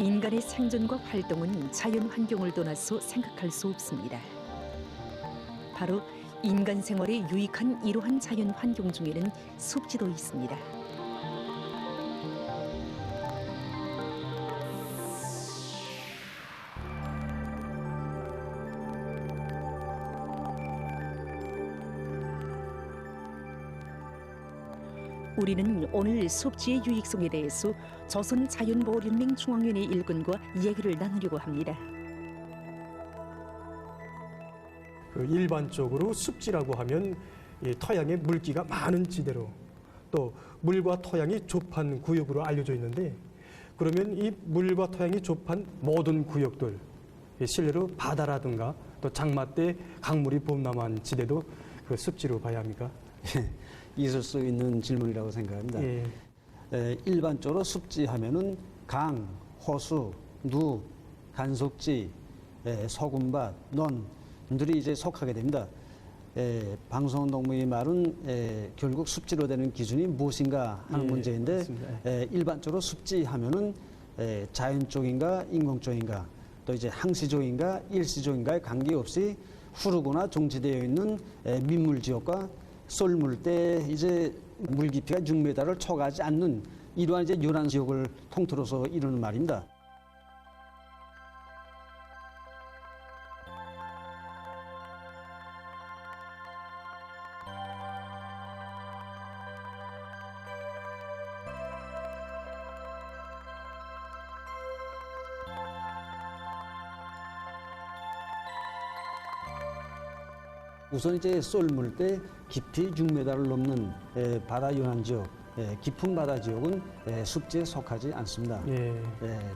인간의 생존과 활동은 자연 환경을 떠나서 생각할 수 없습니다. 바로 인간 생활에 유익한 이러한 자연 환경 중에는 습지도 있습니다. 우리는 오늘 습지의 유익성에 대해서 조선자연보호연맹 중앙위원회 일꾼과 이야기를 나누려고 합니다. 일반적으로 습지라고 하면 이 토양에 물기가 많은 지대로 또 물과 토양이 좁은 구역으로 알려져 있는데, 그러면 이 물과 토양이 좁은 모든 구역들, 실례로 바다라든가 또 장마 때 강물이 범람한 지대도 그 습지로 봐야 합니까? 있을 수 있는 질문이라고 생각합니다. 일반적으로 습지하면은 강, 호수, 누, 간속지, 소금밭, 논들이 이제 속하게 됩니다. 방송원 동무의 말은 결국 습지로 되는 기준이 무엇인가 하는 문제인데, 일반적으로 습지하면은 자연 쪽인가 인공 쪽인가 또 이제 항시족인가 일시족인가에 관계없이 흐르거나 종지되어 있는 민물 지역과 쏠물 때 이제 물 깊이가 6m를 초과하지 않는 이러한 이제 요란 지역을 통틀어서 이루는 말입니다. 우선 이제 쏠물 때 깊이 6m를 넘는 바다 요란 지역, 깊은 바다 지역은 습지에 속하지 않습니다.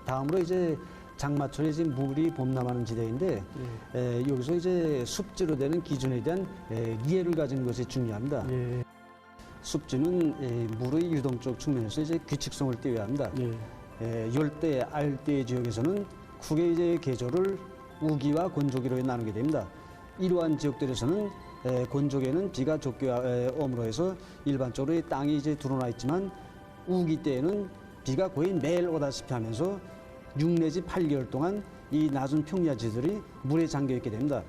다음으로 이제 장마철에 이제 물이 범람하는 지대인데, 여기서 이제 습지로 되는 기준에 대한 이해를 가진 것이 중요합니다. 습지는 물의 유동적 측면에서 이제 규칙성을 띄어야 합니다. 열대, 알대 지역에서는 크게 이제 계절을 우기와 건조기로 나누게 됩니다. 이러한 지역들에서는 건조기에는 비가 적게 오므로 해서 일반적으로 땅이 이제 드러나 있지만, 우기 때에는 비가 거의 매일 오다시피 하면서 6 내지 8개월 동안 이 낮은 평야지들이 물에 잠겨 있게 됩니다.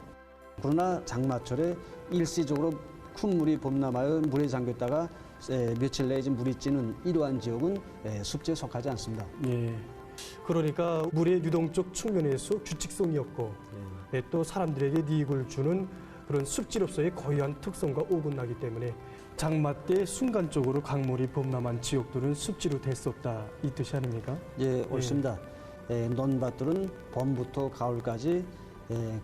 그러나 장마철에 일시적으로 큰 물이 범람하여 물에 잠겨 있다가 며칠 내에 물이 찌는 이러한 지역은 습지에 속하지 않습니다. 그러니까 물의 유동적 측면에서 규칙성이 없고 또 사람들에게 이익을 주는 그런 습지로서의 고유한 특성과 어긋나기 때문에 장마 때 순간적으로 강물이 범람한 지역들은 습지로 될 수 없다, 이 뜻이 아닙니까? 옳습니다. 논밭들은 봄부터 가을까지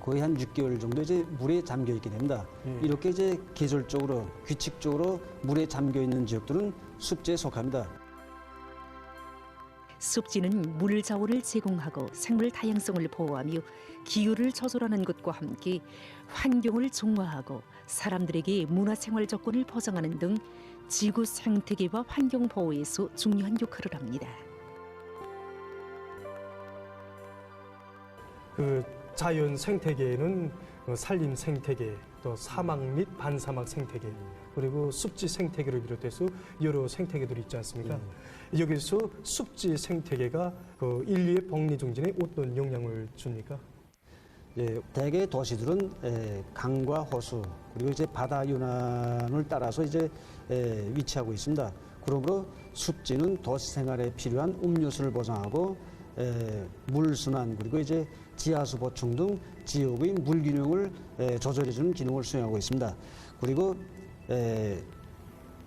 거의 한 6개월 정도 이제 물에 잠겨 있게 됩니다. 이렇게 이제 계절적으로 규칙적으로 물에 잠겨 있는 지역들은 습지에 속합니다. 습지는 물 자원을 제공하고 생물 다양성을 보호하며 기후를 조절하는 것과 함께 환경을 정화하고 사람들에게 문화생활 조건을 보장하는 등 지구 생태계와 환경 보호에서 중요한 역할을 합니다. 그 자연 생태계에는 산림 생태계, 또 사막 및 반사막 생태계, 그리고 습지 생태계를 비롯해서 여러 생태계들이 있지 않습니까? 여기서 습지 생태계가 그 인류의 복리 증진에 어떤 영향을 줍니까? 대개 도시들은 강과 호수 그리고 이제 바다 윤환을 따라서 이제 위치하고 있습니다. 그러므로 습지는 도시 생활에 필요한 음료수를 보장하고 물 순환 그리고 이제 지하수 보충 등 지역의 물 균형을 조절해주는 기능을 수행하고 있습니다. 그리고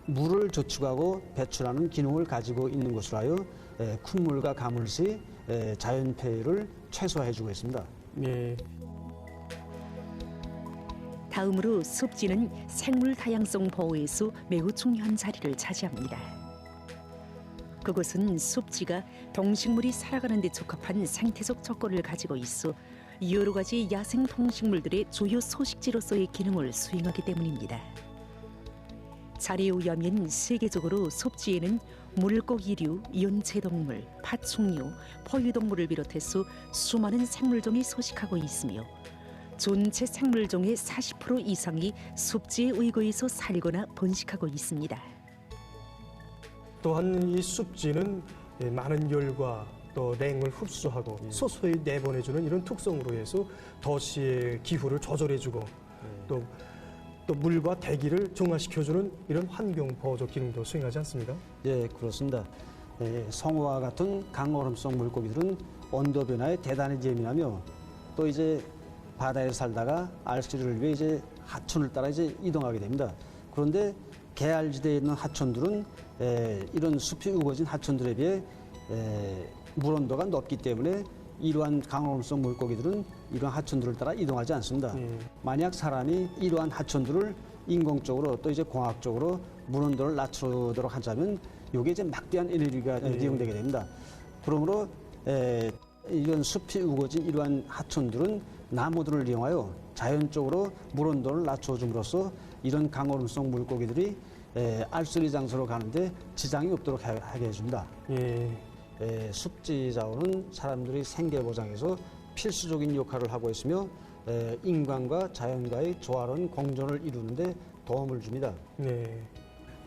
물을 저축하고 배출하는 기능을 가지고 있는 것으로 하여 큰 물과 가물 시 자연 폐해를 최소화해주고 있습니다. 다음으로 습지는 생물 다양성 보호에서 매우 중요한 자리를 차지합니다. 그것은 습지가 동식물이 살아가는 데 적합한 생태적 조건을 가지고 있어 여러 가지 야생 동식물들의 주요 서식지로서의 기능을 수행하기 때문입니다. 자료에 의하면 세계적으로 습지에는 물고기류, 연체동물, 파충류, 포유동물을 비롯해서 수많은 생물종이 서식하고 있으며 전체 생물종의 40% 이상이 습지에 의거해서 살거나 번식하고 있습니다. 또한 이 습지는 많은 열과 또 냉을 흡수하고 소소히 내보내주는 이런 특성으로 해서 도시의 기후를 조절해주고 또 물과 대기를 정화시켜주는 이런 환경 보호적 기능도 수행하지 않습니까? 예, 그렇습니다. 성어와 같은 강얼음성 물고기들은 온도 변화에 대단히 예민하며 또 이제 바다에 살다가 알씨를 위해 이제 하천을 따라 이제 이동하게 됩니다. 그런데 계알지대에 있는 하천들은 이런 숲이 우거진 하천들에 비해 물 온도가 높기 때문에 이러한 강얼음성 물고기들은 이러한 하천들을 따라 이동하지 않습니다. 만약 사람이 이러한 하천들을 인공적으로 또 이제 공학적으로 물 온도를 낮추도록 하자면 이게 이제 막대한 에너지가 이용되게 됩니다. 그러므로 이런 숲이 우거진 이러한 하천들은 나무들을 이용하여 자연적으로 물 온도를 낮춰줌으로써 이런 강얼음성 물고기들이 알쓰리 장소로 가는데 지장이 없도록 하게 해줍니다. 습지 자원은 사람들의 생계 보장에서 필수적인 역할을 하고 있으며 인간과 자연과의 조화로운 공존을 이루는데 도움을 줍니다.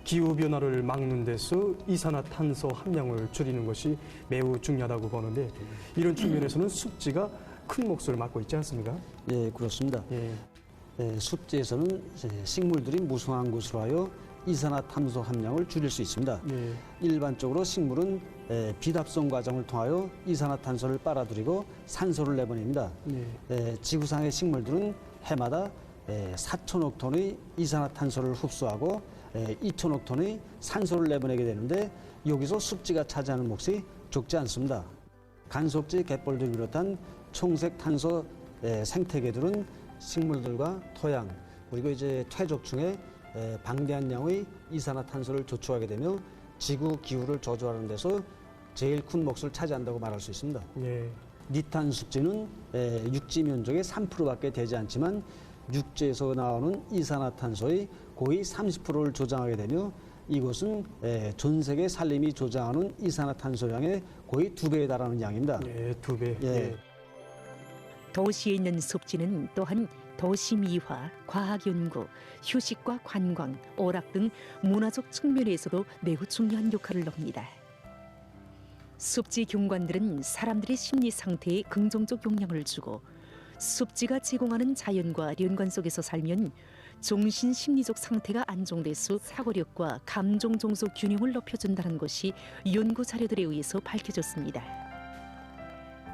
기후 변화를 막는 데서 이산화탄소 함량을 줄이는 것이 매우 중요하다고 보는데 이런 측면에서는 습지가 큰 몫을 맡고 있지 않습니까? 예, 그렇습니다. 습지에서는 식물들이 무성한 곳으로 하여 이산화탄소 함량을 줄일 수 있습니다. 일반적으로 식물은 비답성 과정을 통하여 이산화탄소를 빨아들이고 산소를 내보냅니다. 지구상의 식물들은 해마다 4천억 톤의 이산화탄소를 흡수하고 2천억 톤의 산소를 내보내게 되는데 여기서 습지가 차지하는 몫이 적지 않습니다. 간속지 갯벌들 비롯한 총색 탄소 생태계들은 식물들과 토양 그리고 이제 퇴적충에 방대한 양의 이산화탄소를 조축하게 되며 지구 기후를 저조하는 데서 제일 큰 몫을 차지한다고 말할 수 있습니다. 니탄 습지는 육지 면적의 3%밖에 되지 않지만 육지에서 나오는 이산화탄소의 거의 30%를 조장하게 되며 이것은 전 세계 산림이 조장하는 이산화탄소량의 거의 2배에 달하는 양입니다. 2배. 도시에 있는 습지는 또한 도시 미화, 과학 연구, 휴식과 관광, 오락 등 문화적 측면에서도 매우 중요한 역할을 합니다. 습지 경관들은 사람들의 심리 상태에 긍정적 영향을 주고 습지가 제공하는 자연과 연관 속에서 살면 정신 심리적 상태가 안정돼서 사고력과 감정 정서 균형을 높여준다는 것이 연구 자료들에 의해서 밝혀졌습니다.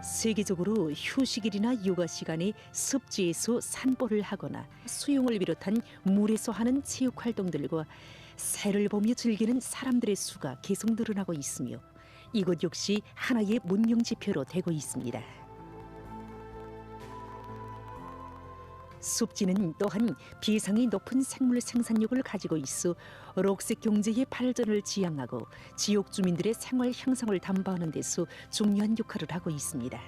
세계적으로 휴식일이나 요가 시간에 습지에서 산보를 하거나 수영을 비롯한 물에서 하는 체육 활동들과 새를 보며 즐기는 사람들의 수가 계속 늘어나고 있으며 이것 역시 하나의 문명 지표로 되고 있습니다. 습지는 또한 비상이 높은 생물 생산력을 가지고 있어 녹색 경제의 발전을 지향하고 지역 주민들의 생활 향상을 담보하는 데서 중요한 역할을 하고 있습니다.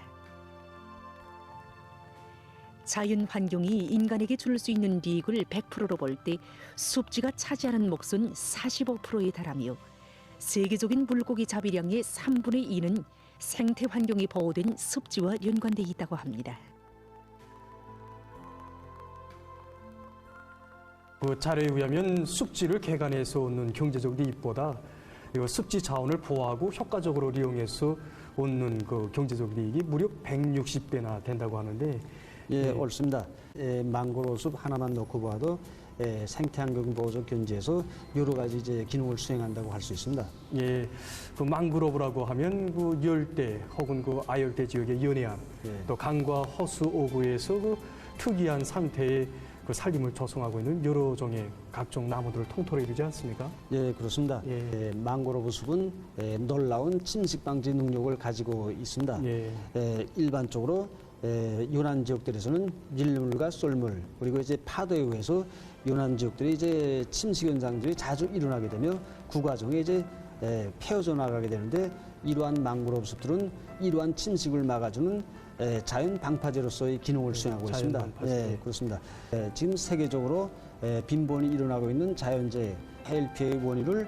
자연 환경이 인간에게 줄 수 있는 이익을 100%로 볼 때 습지가 차지하는 몫은 45%에 달하며 세계적인 물고기 자비량의 3분의 2는 생태 환경이 보호된 습지와 연관돼 있다고 합니다. 그 자료에 의하면 습지를 개간해서 얻는 경제적 이익보다 습지 자원을 보호하고 효과적으로 이용해서 얻는 그 경제적 이익이 무려 160배나 된다고 하는데 옳습니다. 망고로 숲 하나만 놓고 봐도 생태환경 보호적 견지에서 여러 가지 이제 기능을 수행한다고 할 수 있습니다. 그 망그로브라고 하면 그 열대 혹은 그 아열대 지역의 연해암, 또 강과 호수 오구에서 그 특이한 상태의 그 살림을 조성하고 있는 여러 종의 각종 나무들을 통틀어 이루지 않습니까? 그렇습니다. 망고로브 숲은 놀라운 침식 방지 능력을 가지고 있습니다. 일반적으로 요난 지역들에서는 밀물과 썰물 그리고 이제 파도에 의해서 요난 지역들이 이제 침식 현상들이 자주 일어나게 되며 그 과정에 이제 폐어져 나가게 되는데 이러한 망그로브 숲들은 이러한 침식을 막아주는 자연 방파제로서의 기능을 수행하고 있습니다. 그렇습니다. 지금 세계적으로 빈번히 일어나고 있는 자연재해, 해일 피해의 원인을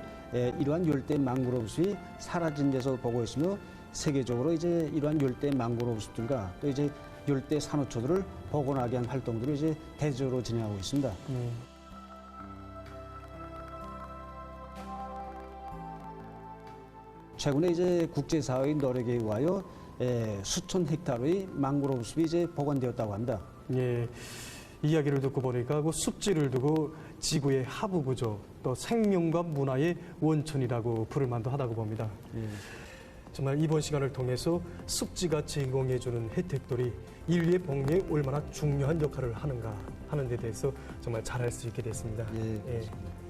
이러한 열대 망그로브 숲이 사라진 데서 보고 있으며 세계적으로 이제 이러한 열대 망그로브 숲들과 또 이제 열대 산호초들을 복원하게 한 활동들을 이제 대조로 진행하고 있습니다. 최근에 이제 국제사회의 노력에 의하여 수천 헥타르의 망그로브 숲이 이제 복원되었다고 합니다. 예, 이야기를 듣고 보니까 그 숲지를 두고 지구의 하부 구조, 또 생명과 문화의 원천이라고 부를 만도 하다고 봅니다. 예. 정말 이번 시간을 통해서 습지가 제공해주는 혜택들이 인류의 복리에 얼마나 중요한 역할을 하는가 하는 데 대해서 정말 잘 알 수 있게 됐습니다. 예, 예. 그렇습니다.